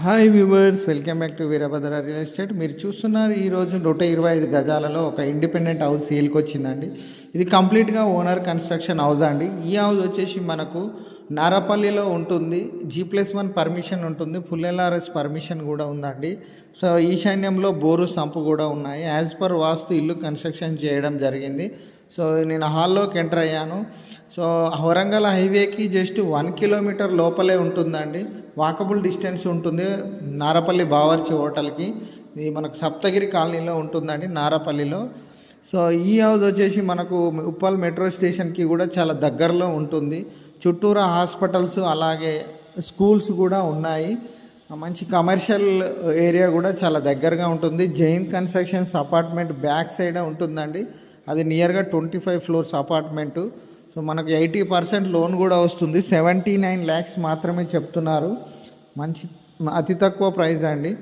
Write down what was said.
Hi viewers, welcome back to Veerabhadra real estate. మీరు చూస్తున్నారు ఈరోజు 125 గజాలలో ఒక ఇండిపెండెంట్ హౌస్ సేల్కి వచ్చిందండి. ఇది కంప్లీట్గా ఓనర్ కన్స్ట్రక్షన్ హౌస్ అండి. ఈ హౌస్ వచ్చేసి మనకు నారపల్లిలో ఉంటుంది. G+1 పర్మిషన్ ఉంటుంది, ఫుల్ LRS పర్మిషన్ కూడా ఉందండి. సో ఈశాన్యంలో బోరు సంపు కూడా ఉన్నాయి. యాజ్ పర్ వాస్తు ఇల్లు కన్స్ట్రక్షన్ చేయడం జరిగింది. సో నేను హాల్లోకి ఎంటర్ అయ్యాను. సో వరంగల్ హైవేకి జస్ట్ 1 కిలోమీటర్ లోపలే ఉంటుందండి. వాకబుల్ డిస్టెన్స్ ఉంటుంది నారపల్లి బావర్చి హోటల్కి. ఇది మనకు సప్తగిరి కాలనీలో ఉంటుందండి, నారపల్లిలో. సో ఈ హౌస్ వచ్చేసి మనకు ఉప్పల్ మెట్రో స్టేషన్కి కూడా చాలా దగ్గరలో ఉంటుంది. చుట్టూరా హాస్పిటల్స్ అలాగే స్కూల్స్ కూడా ఉన్నాయి. మంచి కమర్షియల్ ఏరియా కూడా చాలా దగ్గరగా ఉంటుంది. Jain constructions apartment back side ఉంటుందండి. అది నియర్గా 25 ఫ్లోర్స్ అపార్ట్మెంటు. సో మనకు 80% లోన్ కూడా వస్తుంది. 79 lakhs మాత్రమే చెప్తున్నారు. మంచి అతి తక్కువ ప్రైస్ అండి.